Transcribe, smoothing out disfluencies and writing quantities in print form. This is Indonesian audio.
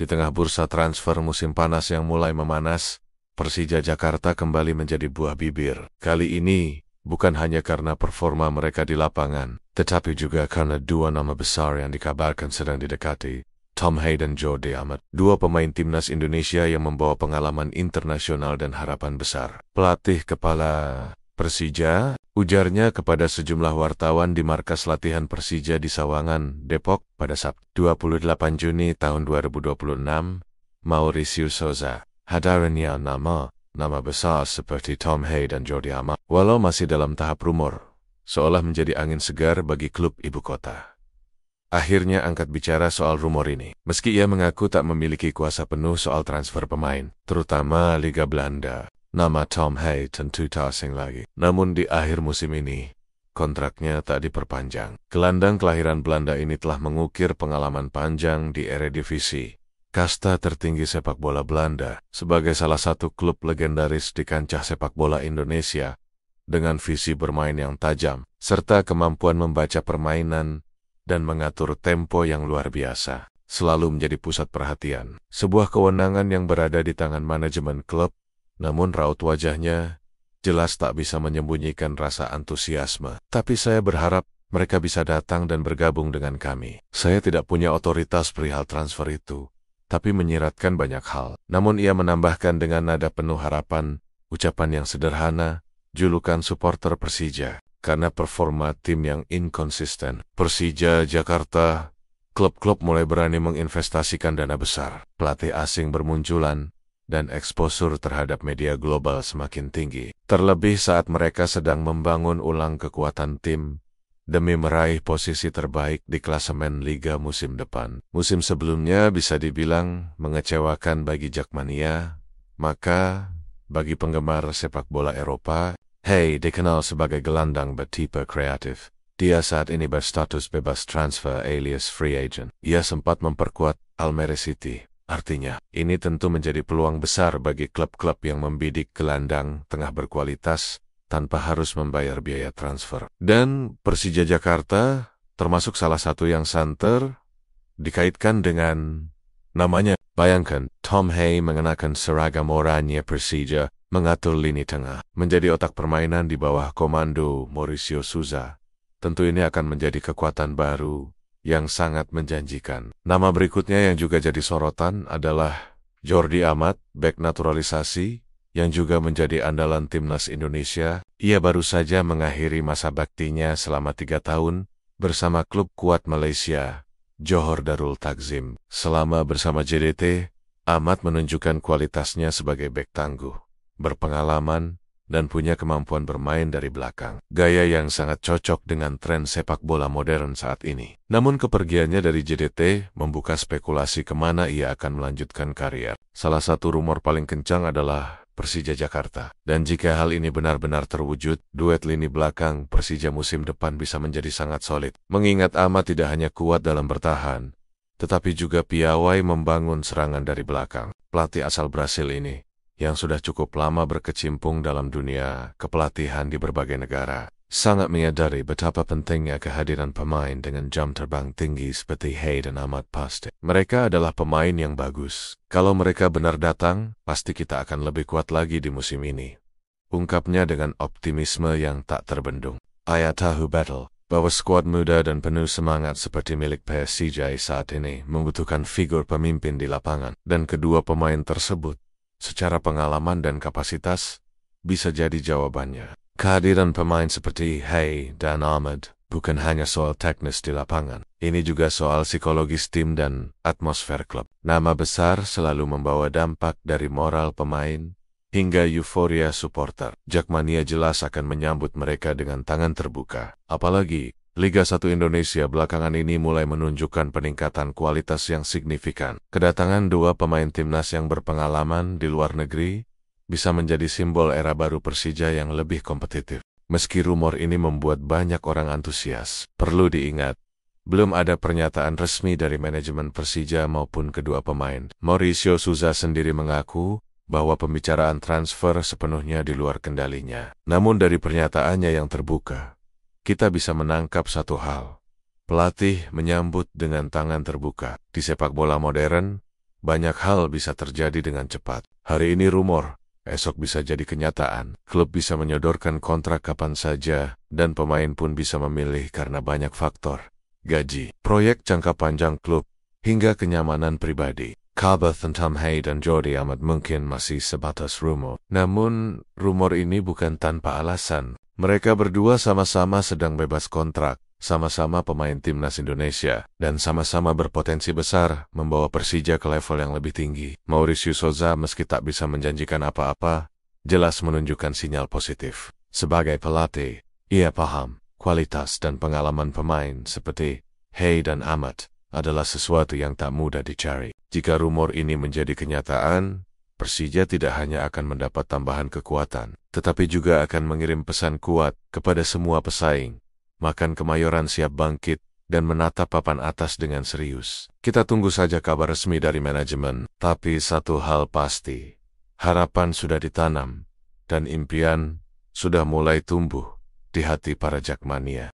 Di tengah bursa transfer musim panas yang mulai memanas, Persija Jakarta kembali menjadi buah bibir. Kali ini, bukan hanya karena performa mereka di lapangan, tetapi juga karena dua nama besar yang dikabarkan sedang didekati, Tom Hay dan Jordi Amat. Dua pemain timnas Indonesia yang membawa pengalaman internasional dan harapan besar. Pelatih kepala Persija, ujarnya kepada sejumlah wartawan di markas latihan Persija di Sawangan, Depok, pada Sabtu 28 Juni tahun 2026, Mauricio Souza. Hadirnya nama besar seperti Tom Hay dan Jordi Amat, walau masih dalam tahap rumor, seolah menjadi angin segar bagi klub ibu kota. Akhirnya angkat bicara soal rumor ini. Meski ia mengaku tak memiliki kuasa penuh soal transfer pemain, terutama Liga Belanda, nama Tom Hay tentu tak asing lagi. Namun di akhir musim ini, kontraknya tak diperpanjang. Gelandang kelahiran Belanda ini telah mengukir pengalaman panjang di Eredivisie, kasta tertinggi sepak bola Belanda, sebagai salah satu klub legendaris di kancah sepak bola Indonesia, dengan visi bermain yang tajam, serta kemampuan membaca permainan dan mengatur tempo yang luar biasa, selalu menjadi pusat perhatian. Sebuah kewenangan yang berada di tangan manajemen klub, namun raut wajahnya jelas tak bisa menyembunyikan rasa antusiasme. Tapi saya berharap mereka bisa datang dan bergabung dengan kami. Saya tidak punya otoritas perihal transfer itu, tapi menyiratkan banyak hal. Namun ia menambahkan dengan nada penuh harapan, ucapan yang sederhana, julukan supporter Persija, karena performa tim yang inkonsisten. Persija Jakarta, klub-klub mulai berani menginvestasikan dana besar, pelatih asing bermunculan, dan eksposur terhadap media global semakin tinggi. Terlebih saat mereka sedang membangun ulang kekuatan tim, demi meraih posisi terbaik di klasemen Liga musim depan. Musim sebelumnya bisa dibilang mengecewakan bagi Jakmania, maka bagi penggemar sepak bola Eropa, Hay dikenal sebagai gelandang bertipe kreatif. Dia saat ini berstatus bebas transfer alias free agent. Ia sempat memperkuat Almere City. Artinya, ini tentu menjadi peluang besar bagi klub-klub yang membidik gelandang tengah berkualitas tanpa harus membayar biaya transfer. Dan Persija Jakarta termasuk salah satu yang santer dikaitkan dengan namanya. Bayangkan, Tom Hay mengenakan seragam oranye Persija, mengatur lini tengah, menjadi otak permainan di bawah komando Mauricio Souza. Tentu ini akan menjadi kekuatan baru yang sangat menjanjikan. Nama berikutnya yang juga jadi sorotan adalah Jordi Amat, bek naturalisasi, yang juga menjadi andalan timnas Indonesia. Ia baru saja mengakhiri masa baktinya selama 3 tahun bersama klub kuat Malaysia, Johor Darul Takzim. Selama bersama JDT, Amat menunjukkan kualitasnya sebagai bek tangguh, berpengalaman, dan punya kemampuan bermain dari belakang. Gaya yang sangat cocok dengan tren sepak bola modern saat ini. Namun kepergiannya dari JDT membuka spekulasi kemana ia akan melanjutkan karier. Salah satu rumor paling kencang adalah Persija Jakarta. Dan jika hal ini benar-benar terwujud, duet lini belakang Persija musim depan bisa menjadi sangat solid. Mengingat Amat tidak hanya kuat dalam bertahan, tetapi juga piawai membangun serangan dari belakang. Pelatih asal Brasil ini, yang sudah cukup lama berkecimpung dalam dunia kepelatihan di berbagai negara, sangat menyadari betapa pentingnya kehadiran pemain dengan jam terbang tinggi seperti Hay dan Amat pasti. Mereka adalah pemain yang bagus. Kalau mereka benar datang, pasti kita akan lebih kuat lagi di musim ini. Ungkapnya dengan optimisme yang tak terbendung. Ia tahu betul bahwa skuad muda dan penuh semangat seperti milik Persija saat ini membutuhkan figur pemimpin di lapangan. Dan kedua pemain tersebut, secara pengalaman dan kapasitas, bisa jadi jawabannya. Kehadiran pemain seperti Hay dan Ahmad bukan hanya soal teknis di lapangan. Ini juga soal psikologis tim dan atmosfer klub. Nama besar selalu membawa dampak dari moral pemain hingga euforia supporter. Jakmania jelas akan menyambut mereka dengan tangan terbuka. Apalagi Liga 1 Indonesia belakangan ini mulai menunjukkan peningkatan kualitas yang signifikan. Kedatangan dua pemain timnas yang berpengalaman di luar negeri bisa menjadi simbol era baru Persija yang lebih kompetitif. Meski rumor ini membuat banyak orang antusias, perlu diingat, belum ada pernyataan resmi dari manajemen Persija maupun kedua pemain. Mauricio Souza sendiri mengaku bahwa pembicaraan transfer sepenuhnya di luar kendalinya. Namun dari pernyataannya yang terbuka, kita bisa menangkap satu hal. Pelatih menyambut dengan tangan terbuka. Di sepak bola modern, banyak hal bisa terjadi dengan cepat. Hari ini rumor, esok bisa jadi kenyataan. Klub bisa menyodorkan kontrak kapan saja, dan pemain pun bisa memilih karena banyak faktor. Gaji, proyek jangka panjang klub, hingga kenyamanan pribadi. Kabar tentang Hay dan Jordi amat mungkin masih sebatas rumor. Namun, rumor ini bukan tanpa alasan. Mereka berdua sama-sama sedang bebas kontrak, sama-sama pemain timnas Indonesia, dan sama-sama berpotensi besar membawa Persija ke level yang lebih tinggi. Mauricio Souza meski tak bisa menjanjikan apa-apa, jelas menunjukkan sinyal positif. Sebagai pelatih, ia paham kualitas dan pengalaman pemain seperti Hay dan Amat adalah sesuatu yang tak mudah dicari. Jika rumor ini menjadi kenyataan, Persija tidak hanya akan mendapat tambahan kekuatan, tetapi juga akan mengirim pesan kuat kepada semua pesaing. Makan Kemayoran siap bangkit dan menatap papan atas dengan serius. Kita tunggu saja kabar resmi dari manajemen, tapi satu hal pasti, harapan sudah ditanam dan impian sudah mulai tumbuh di hati para Jakmania.